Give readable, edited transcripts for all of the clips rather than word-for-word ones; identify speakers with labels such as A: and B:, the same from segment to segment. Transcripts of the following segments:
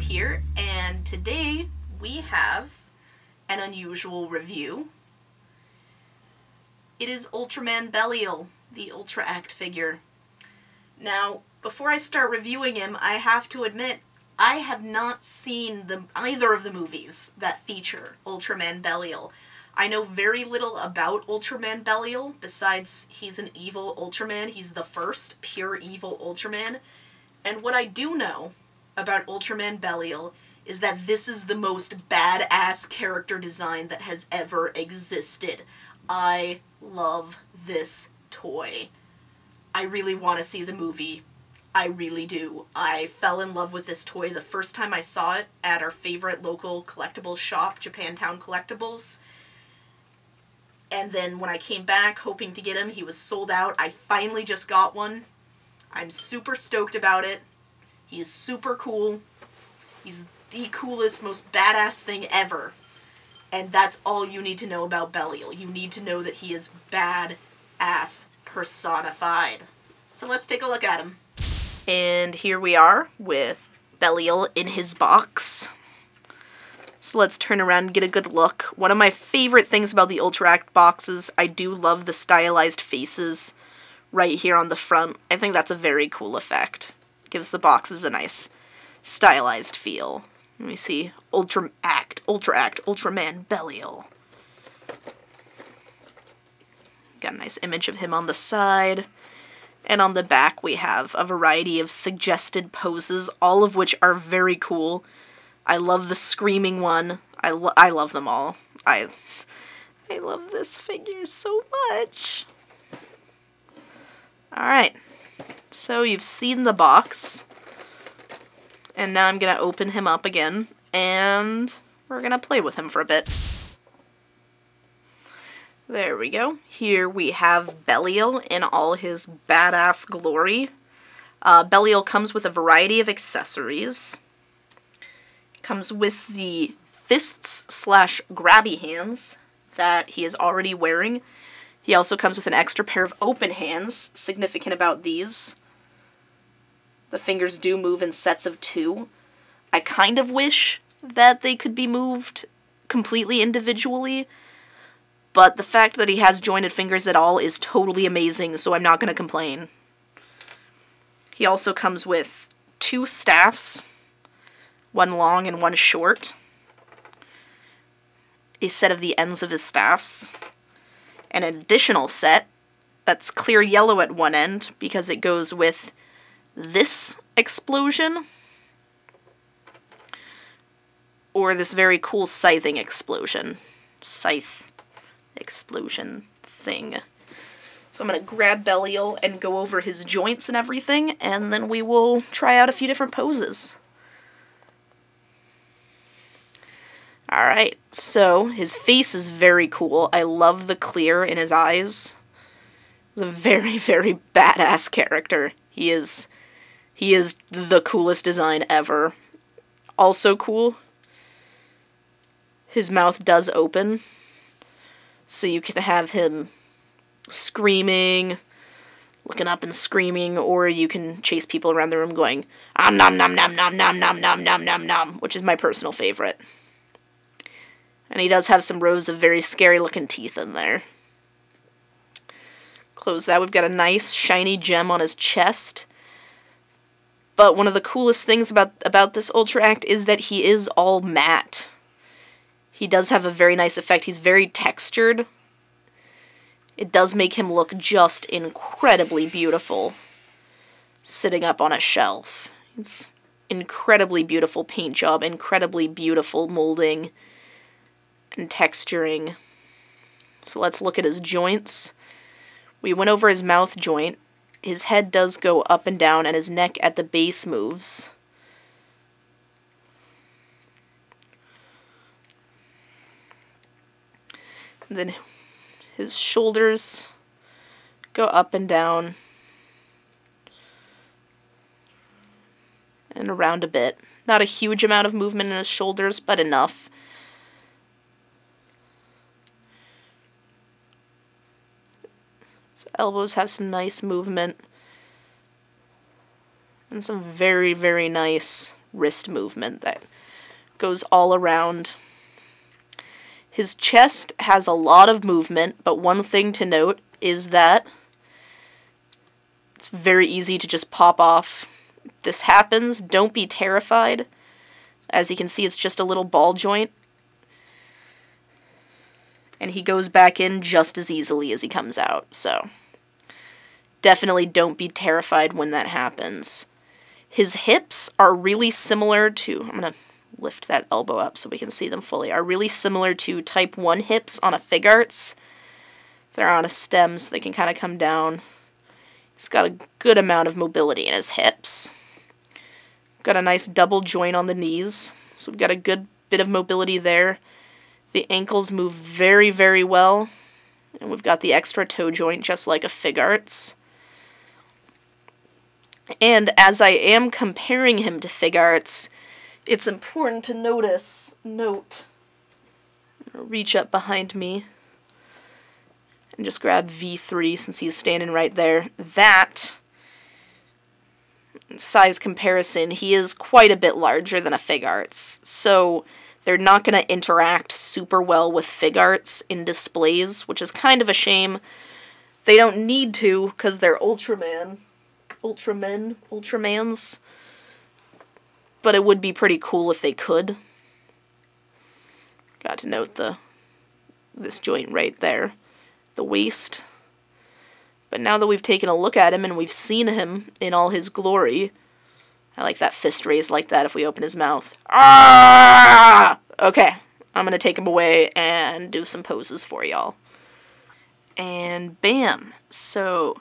A: here, and today we have an unusual review. It is Ultraman Belial, the Ultra-Act figure. Now, before I start reviewing him, I have to admit, I have not seen either of the movies that feature Ultraman Belial. I know very little about Ultraman Belial, besides he's an evil Ultraman. He's the first pure evil Ultraman. And what I do know about Ultraman Belial is that this is the most badass character design that has ever existed. I love this toy. I really want to see the movie. I really do. I fell in love with this toy the first time I saw it at our favorite local collectibles shop, Japantown Collectibles. And then when I came back hoping to get him, he was sold out. I finally just got one. I'm super stoked about it. He is super cool. He's the coolest, most badass thing ever. And that's all you need to know about Belial. You need to know that he is badass personified. So let's take a look at him. And here we are with Belial in his box. So let's turn around and get a good look. One of my favorite things about the Ultra-Act boxes, I do love the stylized faces right here on the front. I think that's a very cool effect. Gives the boxes a nice stylized feel. Let me see. Ultra-Act, Ultraman Belial. Got a nice image of him on the side. And on the back we have a variety of suggested poses, all of which are very cool. I love the screaming one. I love them all. I love this figure so much. Alright, so you've seen the box. And now I'm going to open him up again, and we're going to play with him for a bit. There we go. Here we have Belial in all his badass glory. Belial comes with a variety of accessories. Comes with the fists/grabby hands that he is already wearing. He also comes with an extra pair of open hands. Significant about these, the fingers do move in sets of 2. I kind of wish that they could be moved completely individually, but the fact that he has jointed fingers at all is totally amazing, so I'm not going to complain. He also comes with 2 staffs, one long and one short, a set of the ends of his staffs, an additional set that's clear yellow at one end because it goes with this explosion, or this very cool scything explosion. Scythe explosion thing. So I'm going to grab Belial and go over his joints and everything, and then we will try out a few different poses. Alright, so his face is very cool. I love the clear in his eyes. He's a very, very badass character. He is the coolest design ever. Also cool, his mouth does open, so you can have him screaming, looking up and screaming, or you can chase people around the room going, nom nom nom nom nom nom nom nom nom nom nom, which is my personal favorite. And he does have some rows of very scary looking teeth in there. Close that. We've got a nice shiny gem on his chest. But one of the coolest things about this Ultra-Act is that he is all matte. He does have a very nice effect. He's very textured. It does make him look just incredibly beautiful sitting up on a shelf. It's incredibly beautiful paint job, incredibly beautiful molding and texturing. So let's look at his joints. We went over his mouth joint. His head does go up and down, and his neck at the base moves. And then his shoulders go up and down and around a bit. Not a huge amount of movement in his shoulders, but enough. His elbows have some nice movement. And some very, very nice
B: wrist movement that goes all around. His chest has a lot of movement, but one thing to note is that it's very easy to just pop off. This happens, don't be terrified. As you can see, it's just a little ball joint. And he goes back in just as easily as he comes out, so definitely don't be terrified when that happens. His hips are really similar to, I'm going to lift that elbow up so we can see them fully, are really similar to type 1 hips on a Fig Arts. They're on a stem so they can kind of come down. He's got a good amount of mobility in his hips. Got a nice double joint on the knees, so we've got a good bit of mobility there. The ankles move very, very well, and we've got the extra toe joint just like a Fig Arts. And as I am comparing him to Fig Arts, it's important to note, I'll reach up behind me and just grab V3 since he's standing right there. That size comparison, he is quite a bit larger than a Fig Arts, so they're not going to interact super well with Fig Arts in displays, which is kind of a shame. They don't need to because they're Ultramans. But it would be pretty cool if they could. Got to note this joint right there, the waist. But now that we've taken a look at him and we've seen him in all his glory, I like that fist raised like that if we open his mouth. Ah! Okay, I'm going to take him away and do some poses for y'all. And bam! So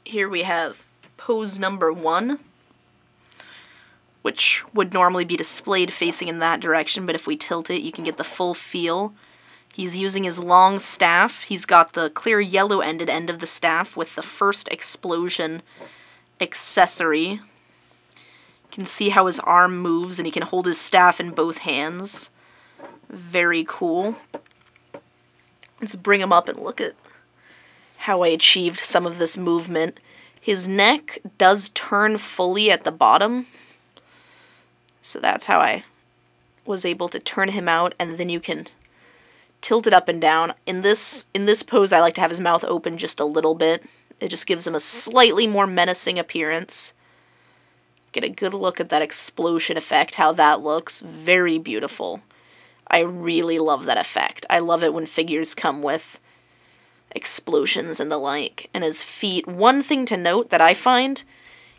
B: here we have pose number 1, which would normally be displayed facing in that direction, but if we tilt it, you can get the full feel. He's using his long staff. He's got the clear yellow-ended end of the staff with the first explosion accessory. You can see how his arm moves, and he can hold his staff in both hands. Very cool. Let's bring him up and look at how I achieved some of this movement. His neck does turn fully at the bottom, so that's how I was able to turn him out, and then you can tilt it up and down. In this pose, I like to have his mouth open just a little bit. It just gives him a slightly more menacing appearance. Get a good look at that explosion effect, how that looks. Very beautiful. I really love that effect. I love it when figures come with explosions and the like. And his feet, one thing to note that I find,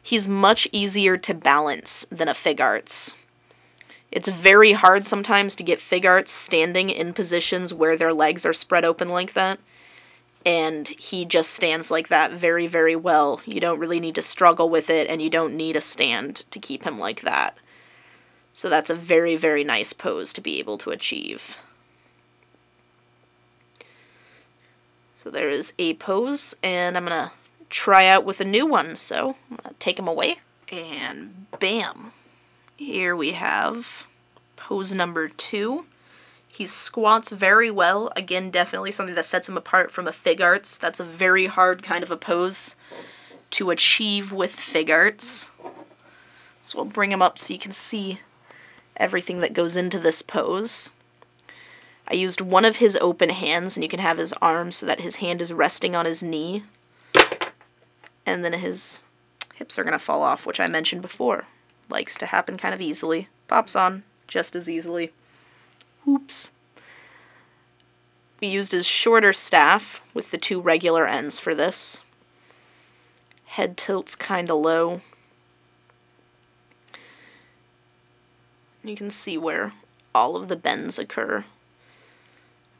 B: he's much easier to balance than a Fig Arts. It's very hard sometimes to get Fig Arts standing in positions where their legs are spread open like that. And he just stands like that very, very well. You don't really need to struggle with it, and you don't need a stand to keep him like that. So that's a very, very nice pose to be able to achieve. So there is a pose, and I'm going to try out with a new one. So I'm going to take him away, and bam. Here we have pose number 2. He squats very well. Again, definitely something that sets him apart from a Fig Arts. That's a very hard kind of a pose to achieve with Fig Arts. So we'll bring him up so you can see everything that goes into this pose. I used one of his open hands, and you can have his arm so that his hand is resting on his knee. And then his hips are going to fall off, which I mentioned before. Likes to happen kind of easily. Pops on just as easily. Oops. We used his shorter staff with the 2 regular ends for this. Head tilts kind of low. You can see where all of the bends occur.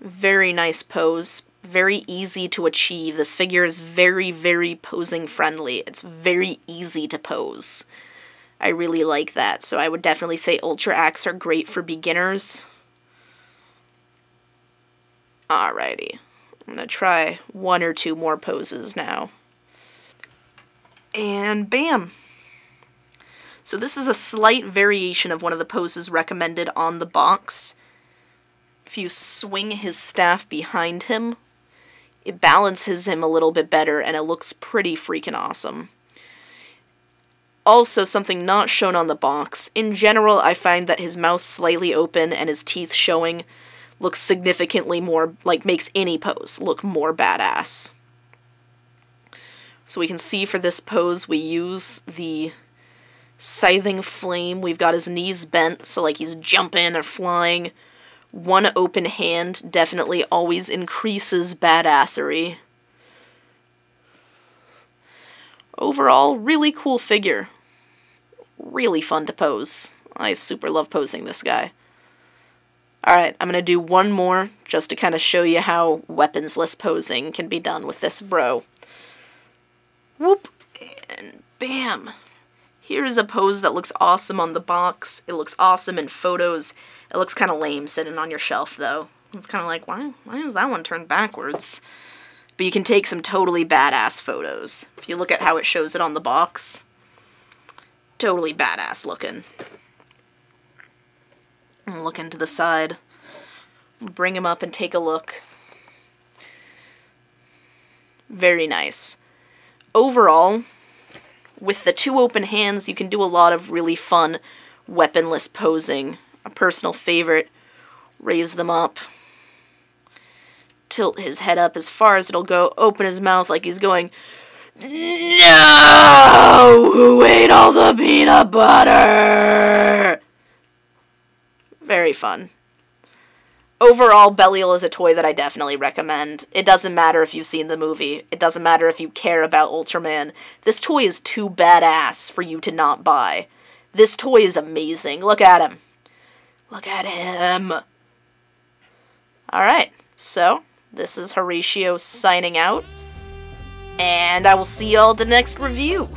B: Very nice pose. Very easy to achieve. This figure is very, very posing friendly. It's very easy to pose. I really like that. So I would definitely say Ultra-Acts are great for beginners. Alrighty. I'm going to try 1 or 2 more poses now. And bam! So this is a slight variation of one of the poses recommended on the box. If you swing his staff behind him, it balances him a little bit better, and it looks pretty freaking awesome. Also, something not shown on the box. In general, I find that his mouth slightly open and his teeth showing looks significantly more, like, makes any pose look more badass. So we can see for this pose we use the scything flame. We've got his knees bent, so like he's jumping or flying. One open hand definitely always increases badassery. Overall, really cool figure. Really fun to pose. I super love posing this guy. Alright, I'm going to do one more just to kind of show you how weaponsless posing can be done with this bro. Whoop, and bam. Here's a pose that looks awesome on the box. It looks awesome in photos. It looks kind of lame sitting on your shelf, though. It's kind of like, why is that one turned backwards? But you can take some totally badass photos. If you look at how it shows it on the box, totally badass looking. And look into the side. Bring him up and take a look. Very nice. Overall, with the two open hands, you can do a lot of really fun weaponless posing. A personal favorite. Raise them up. Tilt his head up as far as it'll go. Open his mouth like he's going, "No! Who ate all the peanut butter?" Very fun. Overall, Belial is a toy that I definitely recommend. It doesn't matter if you've seen the movie. It doesn't matter if you care about Ultraman. This toy is too badass for you to not buy. This toy is amazing. Look at him. Look at him. Alright, so this is Horatio signing out. And I will see y'all at the next review.